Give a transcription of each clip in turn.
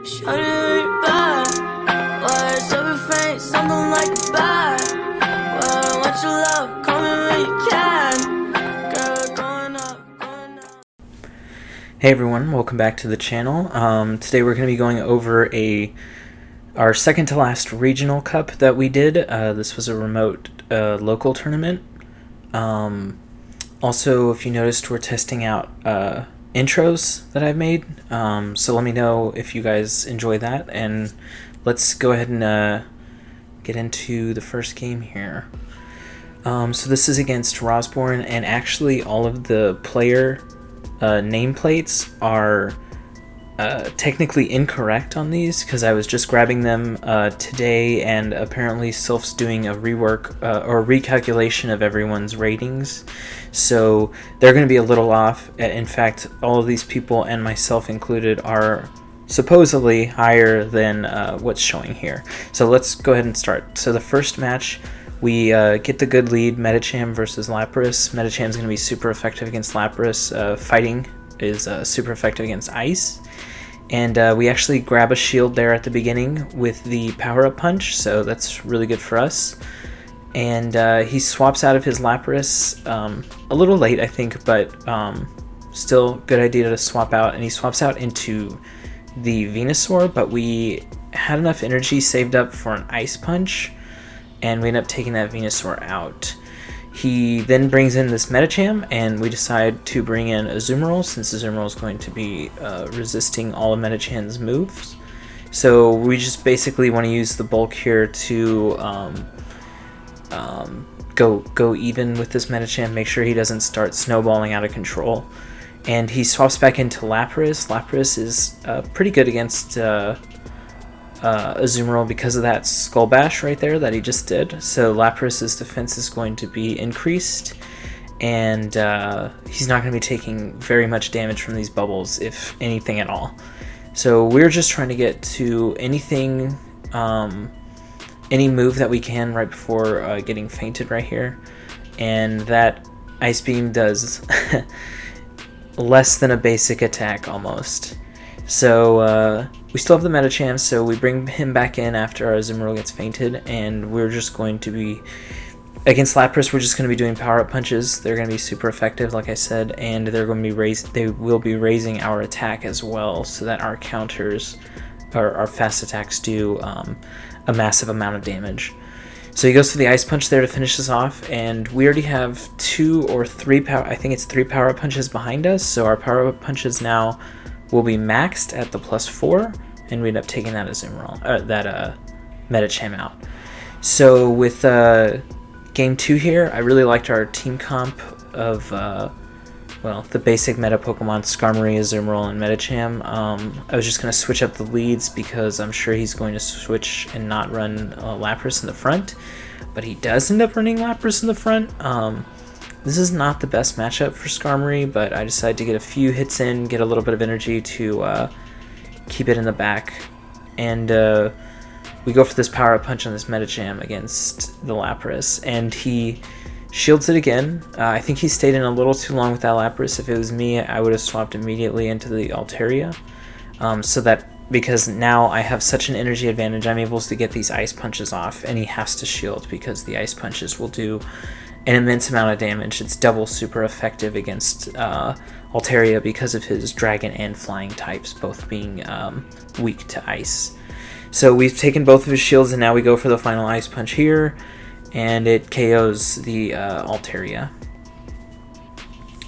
Shut it back. Words of a faint, something like a bat. Well, I want your love, call me when you can. Girl, going up, going up. Hey everyone, welcome back to the channel. Today we're going to be going over our second to last regional cup that we did. This was a remote local tournament. Also, if you noticed, we're testing out intros that I've made. So let me know if you guys enjoy that, and let's go ahead and get into the first game here. So this is against Rosborn, and actually all of the player nameplates are technically incorrect on these because I was just grabbing them today, and apparently Sylph's doing a rework or recalculation of everyone's ratings, so they're going to be a little off. In fact, all of these people, and myself included, are supposedly higher than what's showing here. So let's go ahead and start. So the first match, we get the good lead, Medicham versus Lapras. Medicham's going to be super effective against Lapras. Fighting is super effective against Ice. And we actually grab a shield there at the beginning with the power-up punch, so that's really good for us. And he swaps out of his Lapras a little late, I think, but still good idea to swap out. And he swaps out into the Venusaur, but we had enough energy saved up for an Ice Punch, and we end up taking that Venusaur out. He then brings in this Medicham, and we decide to bring in Azumarill, since Azumarill is going to be resisting all of Medicham's moves. So we just basically want to use the bulk here to go even with this Medicham, make sure he doesn't start snowballing out of control. And he swaps back into Lapras. Lapras is pretty good against Azumarill because of that Skull Bash right there that he just did. So Lapras's defense is going to be increased, and he's not going to be taking very much damage from these bubbles, if anything at all. So we're just trying to get to anything, any move that we can right before getting fainted right here. And that Ice Beam does less than a basic attack almost. So we still have the Medicham, so we bring him back in after our Azumarill gets fainted, and we're just going to be, against Lapras, we're just going to be doing power-up punches. They're going to be super effective, like I said, and they're going to be they will be raising our attack as well, so that our counters, or our fast attacks, do a massive amount of damage. So he goes for the Ice Punch there to finish us off, and we already have 2 or 3 I think it's 3 power-up punches behind us, so our power-up punches now will be maxed at the +4, and we end up taking that Azumarill, that Medicham out. So with game 2 here, I really liked our team comp of well, the basic meta Pokemon, Skarmory, Azumarill, and Medicham. I was just going to switch up the leads because I'm sure he's going to switch and not run Lapras in the front, but he does end up running Lapras in the front. This is not the best matchup for Skarmory, but I decided to get a few hits in, get a little bit of energy to keep it in the back. And we go for this power-up punch on this Medicham against the Lapras, and he shields it again. I think he stayed in a little too long with that Lapras. If it was me, I would have swapped immediately into the Altaria, so that, because now I have such an energy advantage, I'm able to get these Ice Punches off, and he has to shield because the Ice Punches will do an immense amount of damage. It's double super effective against Altaria because of his Dragon and Flying types, both being weak to Ice. So we've taken both of his shields, and now we go for the final Ice Punch here, and it KOs the Altaria.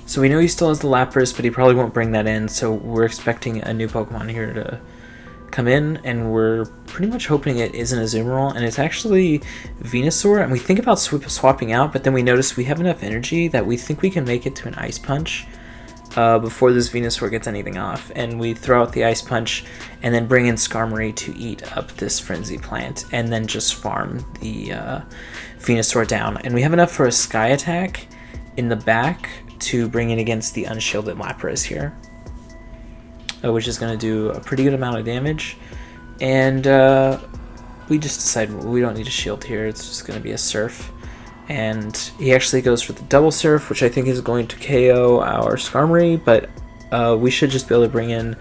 So we know he still has the Lapras, but he probably won't bring that in, so we're expecting a new Pokemon here to come in, and we're pretty much hoping it isn't Azumarill, and it's actually Venusaur. And we think about swapping out, but then we notice we have enough energy that we think we can make it to an Ice Punch before this Venusaur gets anything off, and we throw out the Ice Punch and then bring in Skarmory to eat up this Frenzy Plant, and then just farm the Venusaur down. And we have enough for a Sky Attack in the back to bring in against the unshielded Lapras here, which is going to do a pretty good amount of damage. And we just decide we don't need a shield here, it's just going to be a Surf. And he actually goes for the double Surf, which I think is going to KO our Skarmory, but we should just be able to bring in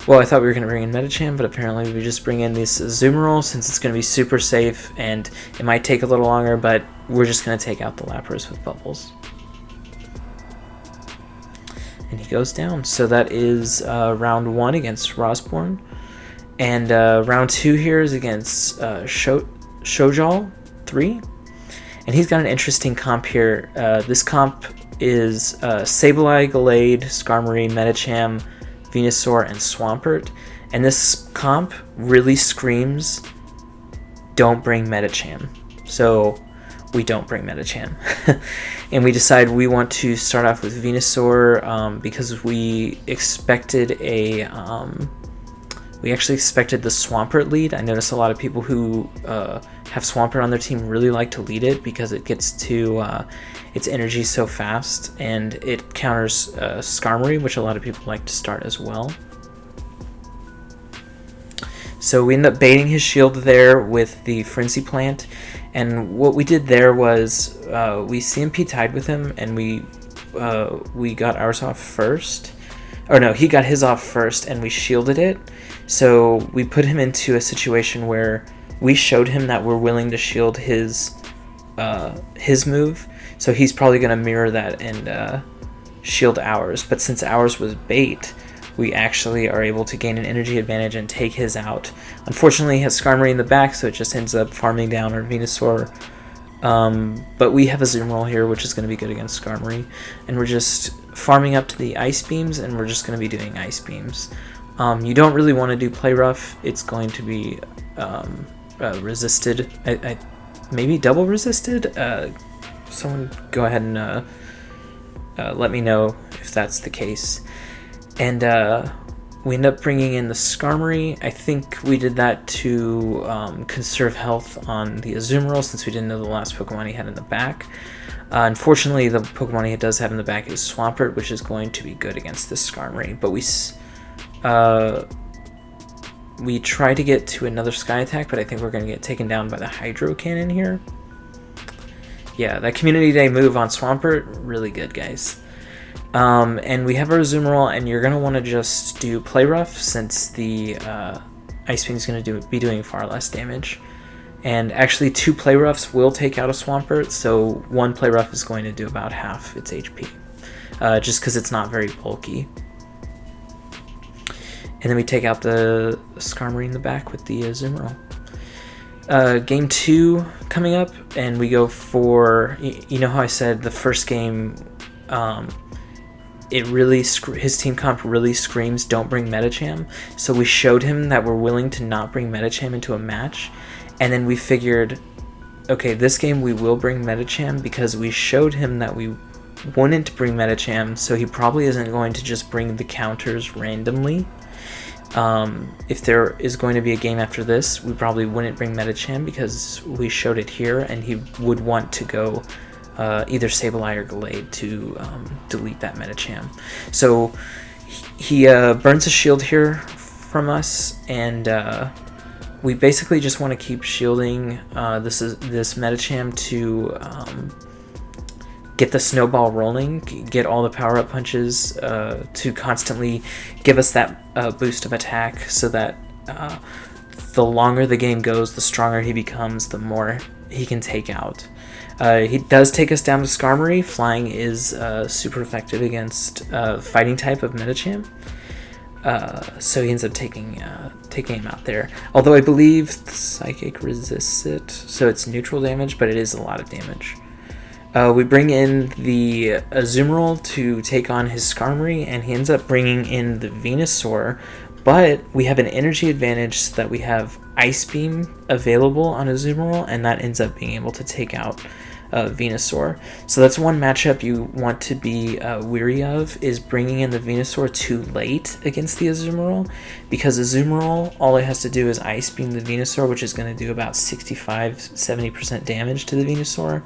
Well, I thought we were going to bring in Medicham, but apparently we just bring in this Azumarill since it's going to be super safe, and it might take a little longer, but we're just going to take out the Lapras with Bubbles. And he goes down. So that is round 1 against Rosborn. And round 2 here is against Shojal 3. And he's got an interesting comp here. This comp is Sableye, Gallade, Skarmory, Medicham, Venusaur, and Swampert. And this comp really screams, don't bring Medicham. So we don't bring Medicham. And we decide we want to start off with Venusaur because we expected a... we actually expected the Swampert lead. I noticed a lot of people who have Swampert on their team really like to lead it because it gets to its energy so fast, and it counters Skarmory, which a lot of people like to start as well. So we end up baiting his shield there with the Frenzy Plant, and what we did there was we CMP tied with him, and we got ours off first. Or no, he got his off first, and we shielded it. So we put him into a situation where we showed him that we're willing to shield his move. So he's probably going to mirror that and shield ours. But since ours was bait, we actually are able to gain an energy advantage and take his out. Unfortunately, he has Skarmory in the back, so it just ends up farming down our Venusaur. But we have a Azumarill here, which is going to be good against Skarmory. And we're just farming up to the Ice Beams, and we're just going to be doing Ice Beams. You don't really want to do Play Rough. It's going to be resisted. Maybe double resisted? Someone go ahead and let me know if that's the case. And we end up bringing in the Skarmory. I think we did that to conserve health on the Azumarill since we didn't know the last Pokemon he had in the back. Unfortunately, the Pokemon he does have in the back is Swampert, which is going to be good against this Skarmory. But we try to get to another Sky Attack, but I think we're going to get taken down by the Hydro Cannon here. Yeah, that Community Day move on Swampert, really good, guys. And we have our Azumarill, and you're going to want to just do Play Rough since the Ice Beam is going to be doing far less damage. And actually 2 Play Roughs will take out a Swampert, so 1 Play Rough is going to do about half its HP. Just because it's not very bulky. And then we take out the Skarmory in the back with the Azumarill. Game 2 coming up, and we go for, you know how I said the first game, his team comp really screams don't bring Medicham. So we showed him that we're willing to not bring Medicham into a match, and then we figured, okay, this game we will bring Medicham because we showed him that we wouldn't bring Medicham, so he probably isn't going to just bring the counters randomly. If there is going to be a game after this, we probably wouldn't bring Medicham because we showed it here, and he would want to go either Sableye or Gallade to delete that Medicham. So he burns a shield here from us, and we basically just want to keep shielding this Medicham to get the snowball rolling, get all the power-up punches to constantly give us that boost of attack, so that the longer the game goes, the stronger he becomes, the more he can take out. He does take us down to Skarmory. Flying is super effective against fighting type of Medicham. So he ends up taking him out there. Although I believe Psychic resists it, so it's neutral damage, but it is a lot of damage. We bring in the Azumarill to take on his Skarmory, and he ends up bringing in the Venusaur, but we have an energy advantage so that we have Ice Beam available on Azumarill, and that ends up being able to take out Venusaur. So that's one matchup you want to be weary of, is bringing in the Venusaur too late against the Azumarill, because Azumarill, all it has to do is Ice Beam the Venusaur, which is going to do about 65-70% damage to the Venusaur.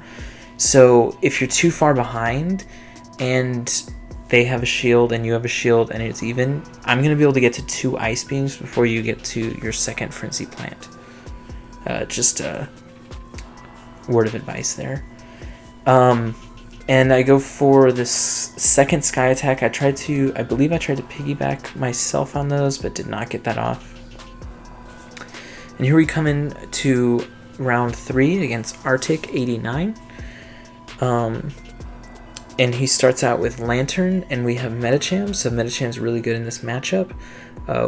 So if you're too far behind and they have a shield and you have a shield and it's even, I'm going to be able to get to 2 Ice Beams before you get to your second Frenzy Plant. Just a word of advice there. And I go for this second Sky Attack. I believe I tried to piggyback myself on those, but did not get that off. And here we come in to round 3 against Arctic 89. And he starts out with Lantern, and we have Medicham, so Medicham's really good in this matchup.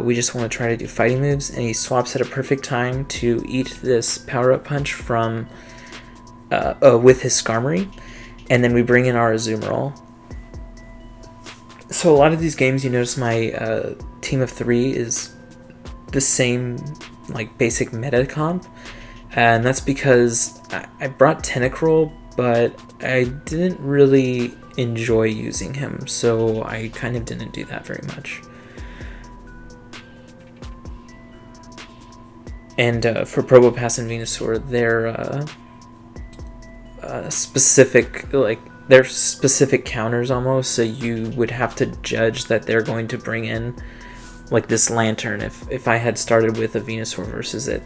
We just want to try to do fighting moves, and he swaps at a perfect time to eat this power-up punch from with his Skarmory, and then we bring in our Azumarill. So a lot of these games, you notice my team of 3 is the same like basic meta comp, and that's because I brought Tentacruel, but I didn't really enjoy using him, so I kind of didn't do that very much. And for Probopass and Venusaur, they're specific, like they're specific counters almost, so you would have to judge that they're going to bring in like this Lantern. If I had started with a Venusaur versus it,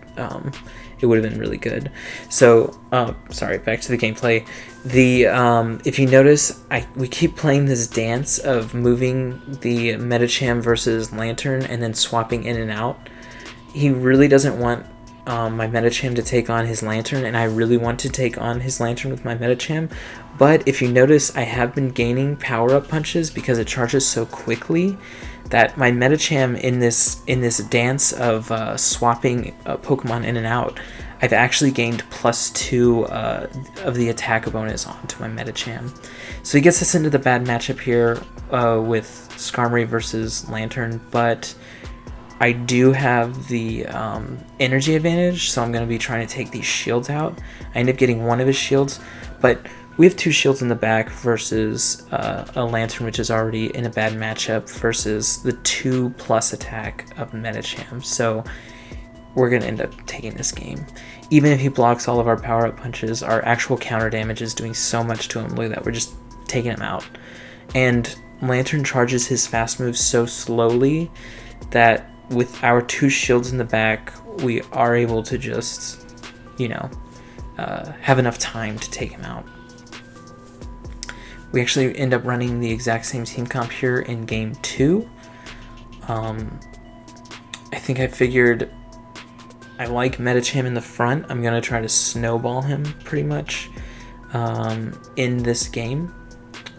it would have been really good. So sorry, back to the gameplay. If you notice, we keep playing this dance of moving the Medicham versus Lantern and then swapping in and out. He really doesn't want my Medicham to take on his Lantern, and I really want to take on his Lantern with my Medicham. But if you notice, I have been gaining power-up punches because it charges so quickly that my Medicham in this dance of swapping Pokemon in and out, I've actually gained +2 of the attack bonus onto my Medicham. So he gets us into the bad matchup here with Skarmory versus Lantern, but I do have the energy advantage, so I'm going to be trying to take these shields out. I end up getting one of his shields, but we have 2 shields in the back versus a Lantern, which is already in a bad matchup, versus the 2+ attack of Medicham. So we're going to end up taking this game. Even if he blocks all of our power-up punches, our actual counter damage is doing so much to him. Look at that, we're just taking him out. And Lantern charges his fast moves so slowly that with our 2 shields in the back, we are able to just, have enough time to take him out. We actually end up running the exact same team comp here in game 2. I think I figured I like Medicham in the front. I'm going to try to snowball him pretty much in this game,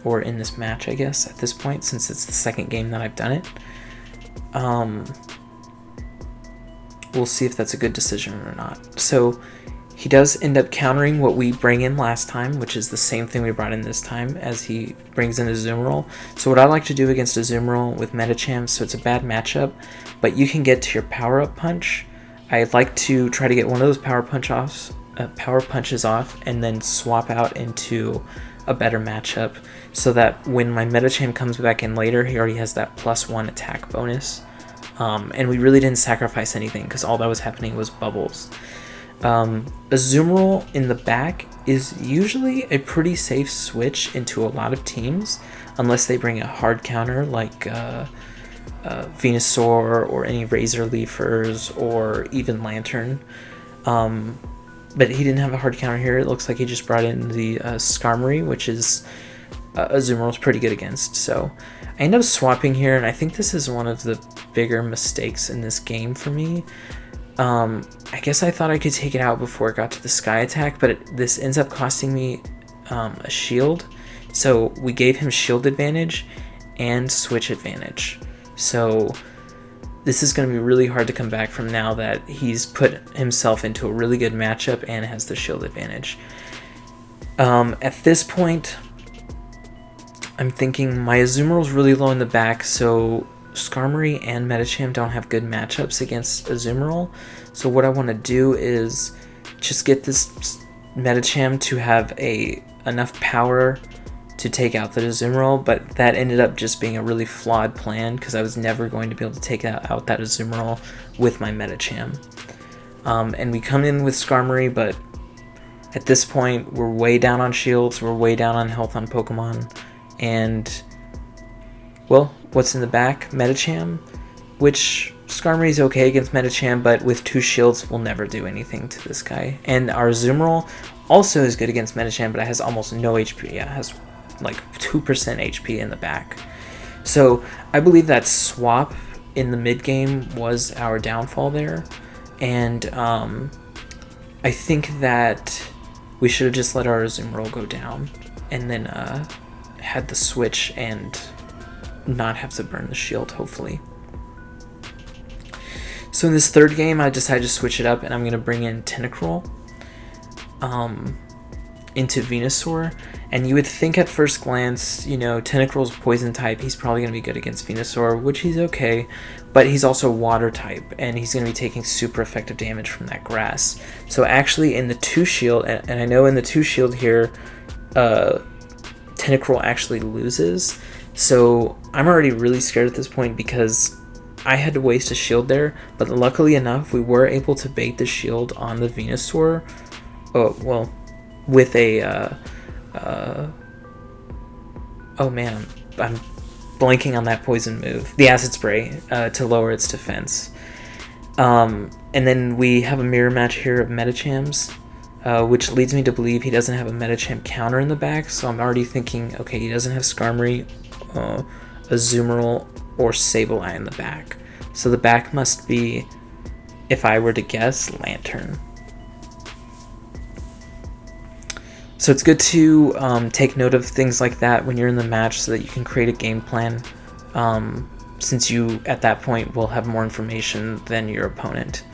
or in this match, I guess, at this point, since it's the second game that I've done it. We'll see if that's a good decision or not. So he does end up countering what we bring in last time, which is the same thing we brought in this time, as he brings in Azumarill. So what I like to do against Azumarill with Medicham, so it's a bad matchup, but you can get to your power-up punch. I like to try to get one of those power punches off, and then swap out into a better matchup, so that when my Medicham comes back in later, he already has that +1 attack bonus. And we really didn't sacrifice anything because all that was happening was bubbles. Azumarill in the back is usually a pretty safe switch into a lot of teams, unless they bring a hard counter like Venusaur or any Razor Leafers or even Lantern. But he didn't have a hard counter here. It looks like he just brought in the Skarmory, which is Azumarill's pretty good against. So I end up swapping here, and I think this is one of the bigger mistakes in this game for me. I guess I thought I could take it out before it got to the Sky Attack, but this ends up costing me a shield. So we gave him shield advantage and switch advantage. So this is going to be really hard to come back from now that he's put himself into a really good matchup and has the shield advantage. At this point, I'm thinking my Azumarill's really low in the back, so Skarmory and Medicham don't have good matchups against Azumarill. So what I want to do is just get this Medicham to have enough power to take out the Azumarill, but that ended up just being a really flawed plan because I was never going to be able to take out that Azumarill with my Medicham. And we come in with Skarmory, but at this point we're way down on shields, we're way down on health on Pokemon, and well, what's in the back? Medicham, which Skarmory's okay against Medicham, but with 2 shields will never do anything to this guy. And our Azumarill also is good against Medicham, but it has almost no HP. Yeah, it has like 2% HP in the back. So I believe that swap in the mid game was our downfall there, and I think that we should have just let our Azumarill go down and then had the switch and not have to burn the shield, hopefully. So in this third game, I decided to switch it up, and I'm going to bring in Tentacruel into Venusaur. And you would think at first glance, you know, Tentacruel's poison type, he's probably going to be good against Venusaur, which he's okay, but he's also water type, and he's going to be taking super effective damage from that grass. So actually in the 2 shield, and I know in the 2 shield here, Tentacruel actually loses. So I'm already really scared at this point because I had to waste a shield there, but luckily enough, we were able to bait the shield on the Venusaur. Oh, well, with a, oh man, I'm blanking on that poison move. The Acid Spray to lower its defense. And then we have a mirror match here of Metachams, which leads me to believe he doesn't have a Metacham counter in the back, so I'm already thinking, okay, he doesn't have Skarmory, Azumarill, or Sableye in the back. So the back must be, if I were to guess, Lantern. So it's good to take note of things like that when you're in the match so that you can create a game plan, since you, at that point, will have more information than your opponent.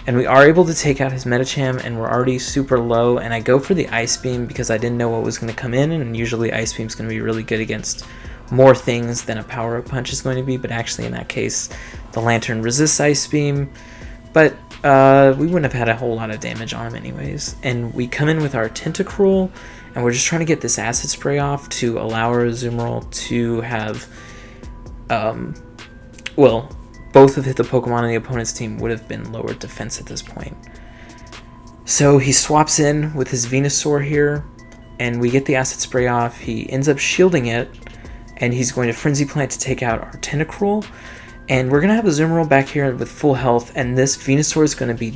And we are able to take out his Metacham, and we're already super low, and I go for the Ice Beam because I didn't know what was going to come in, and usually Ice Beam is going to be really good against more things than a Power-Up Punch is going to be, but actually in that case, the Lantern resists Ice Beam, but we wouldn't have had a whole lot of damage on him anyways. And we come in with our Tentacruel, and we're just trying to get this Acid Spray off to allow our Azumarill to have, well, both of the Pokemon on the opponent's team would have been lower defense at this point. So he swaps in with his Venusaur here, and we get the Acid Spray off. He ends up shielding it, and he's going to Frenzy Plant to take out our Tentacruel. And we're going to have Azumarill back here with full health, and this Venusaur is going to be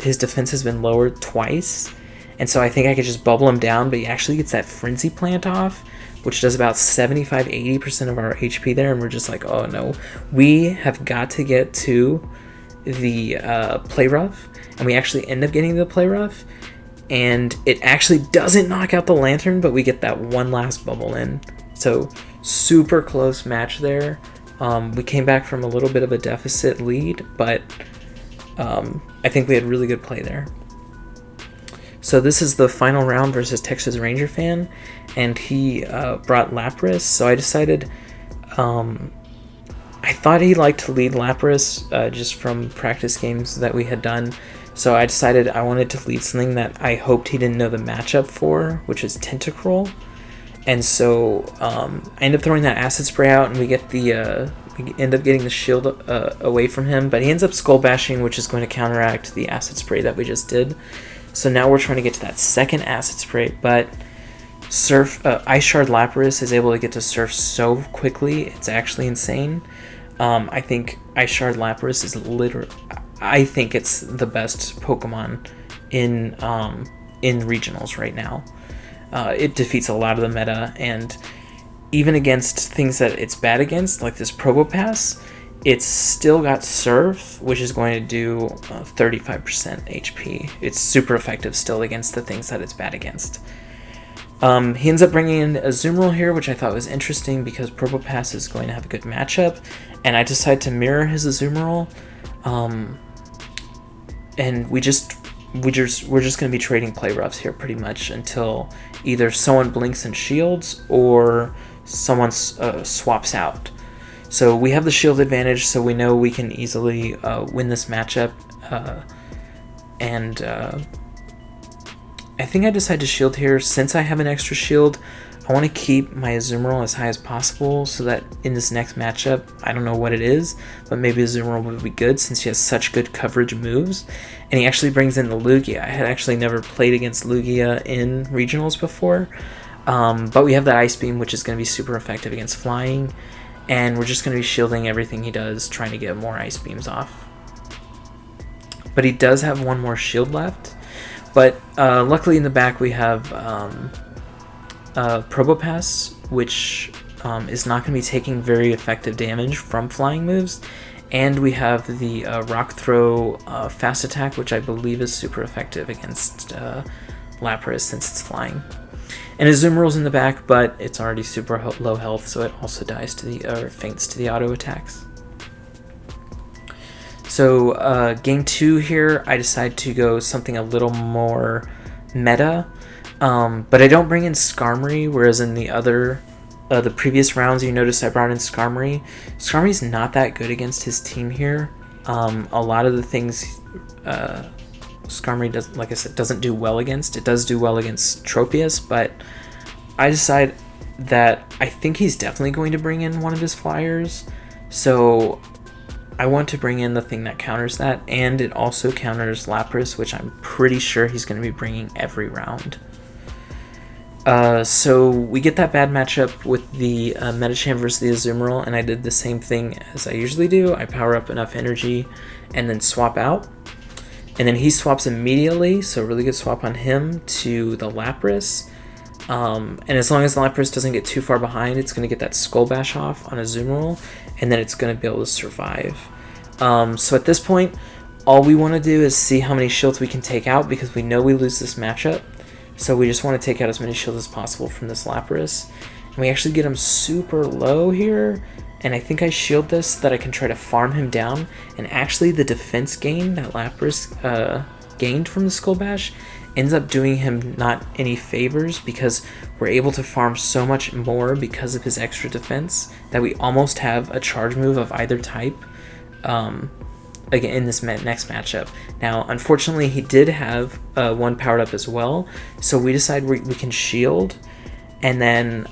his defense has been lowered twice. And so I think I could just bubble him down, but he actually gets that Frenzy Plant off, which does about 75-80% of our HP there, and we're just like, oh no. We have got to get to the Play Rough, and we actually end up getting the Play Rough, and it actually doesn't knock out the Lantern, but we get that one last bubble in. So super close match there. We came back from a little bit of a deficit lead, but I think we had really good play there. So this is the final round versus Texas Ranger Fan, and he brought Lapras, so I decided, I thought he liked to lead Lapras just from practice games that we had done, so I decided I wanted to lead something that I hoped he didn't know the matchup for, which is Tentacruel. And so I end up throwing that Acid Spray out, and we get the we end up getting the shield away from him, but he ends up Skull Bashing, which is going to counteract the Acid Spray that we just did. So now we're trying to get to that second Acid Spray, but Ice Shard Lapras is able to get to Surf so quickly, it's actually insane. I think Ice Shard Lapras is literally, I think it's the best Pokemon in regionals right now. It defeats a lot of the meta, and even against things that it's bad against, like this Probopass, it's still got Surf, which is going to do 35% HP. It's super effective still against the things that it's bad against. He ends up bringing in Azumarill here, which I thought was interesting because Probopass is going to have a good matchup, and I decided to mirror his Azumarill, and we're just going to be trading Play Roughs here pretty much until either someone blinks and shields or someone swaps out. So we have the shield advantage, so we know we can easily win this matchup. I think I decided to shield here. Since I have an extra shield, I want to keep my Azumarill as high as possible so that in this next matchup, I don't know what it is, but maybe Azumarill would be good since he has such good coverage moves. And he actually brings in the Lugia. I had actually never played against Lugia in regionals before, but we have that Ice Beam, which is going to be super effective against flying, and we're just going to be shielding everything he does, trying to get more Ice Beams off. But he does have one more shield left, but luckily in the back we have Probopass, which is not going to be taking very effective damage from flying moves. And we have the Rock Throw Fast Attack, which I believe is super effective against Lapras since it's flying. And Azumarill's in the back, but it's already super low health, so it also dies to the faints to the auto attacks. So game 2 here, I decide to go something a little more meta, but I don't bring in Skarmory, whereas in the previous rounds you notice I brought in Skarmory. Skarmory's not that good against his team here. A lot of the things Skarmory does, like I said, doesn't do well against. It does do well against Tropius, but I decide that I think he's definitely going to bring in one of his flyers, so I want to bring in the thing that counters that, and it also counters Lapras, which I'm pretty sure he's going to be bringing every round. So we get that bad matchup with the Medicham versus the Azumarill, and I did the same thing as I usually do. I power up enough energy and then swap out. And then he swaps immediately, so really good swap on him to the Lapras. And as long as the Lapras doesn't get too far behind, it's going to get that Skull Bash off on Azumarill, and then it's going to be able to survive. So at this point, all we want to do is see how many shields we can take out, because we know we lose this matchup. So we just want to take out as many shields as possible from this Lapras. And we actually get him super low here, and I think I shield this so that I can try to farm him down. And actually the defense gain that Lapras gained from the Skull Bash ends up doing him not any favors, because we're able to farm so much more because of his extra defense that we almost have a charge move of either type again in this next matchup. Now unfortunately he did have one powered up as well, so we decide we can shield and then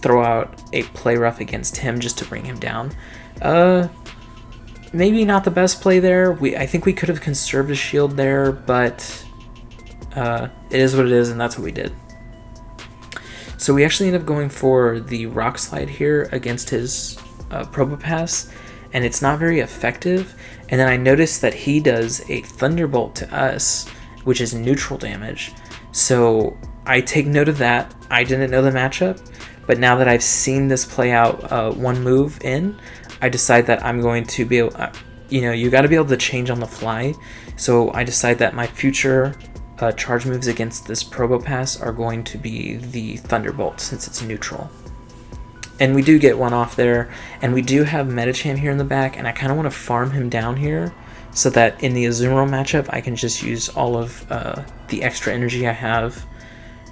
throw out a Play Rough against him just to bring him down. Maybe not the best play there. I think we could have conserved a shield there, but it is what it is, and that's what we did. So we actually end up going for the Rock Slide here against his Probopass, and it's not very effective. And then I noticed that he does a Thunderbolt to us, which is neutral damage. So I take note of that. I didn't know the matchup, but now that I've seen this play out one move in, I decide that I'm going to be able, you got to be able to change on the fly. So I decide that my future charge moves against this Probopass are going to be the Thunderbolt, since it's neutral. And we do get one off there, and we do have Medicham here in the back, and I kind of want to farm him down here so that in the Azumarill matchup I can just use all of the extra energy I have,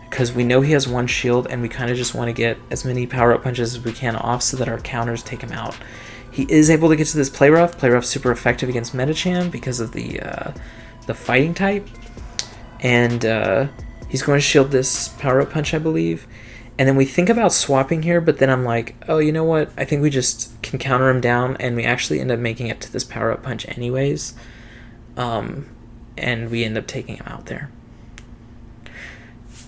because we know he has one shield, and we kind of just want to get as many power-up punches as we can off so that our counters take him out. He is able to get to this Play Rough. Play Rough's super effective against Medicham because of the fighting type, and he's going to shield this power-up punch, I believe. And then we think about swapping here, but then I'm like, oh, you know what? I think we just can counter him down, and we actually end up making it to this power-up punch anyways. And we end up taking him out there.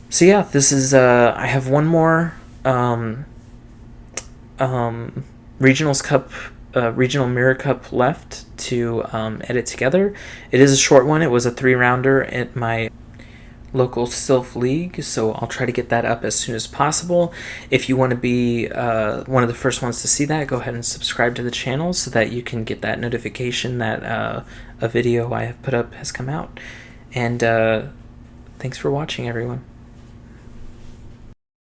So yeah, this is, I have one more Regionals Cup, Regional Mirror Cup left to edit together. It is a short one. It was a 3-rounder at my local Sylph League, so I'll try to get that up as soon as possible. If you want to be one of the first ones to see that, go ahead and subscribe to the channel so that you can get that notification that a video I have put up has come out. And thanks for watching, everyone.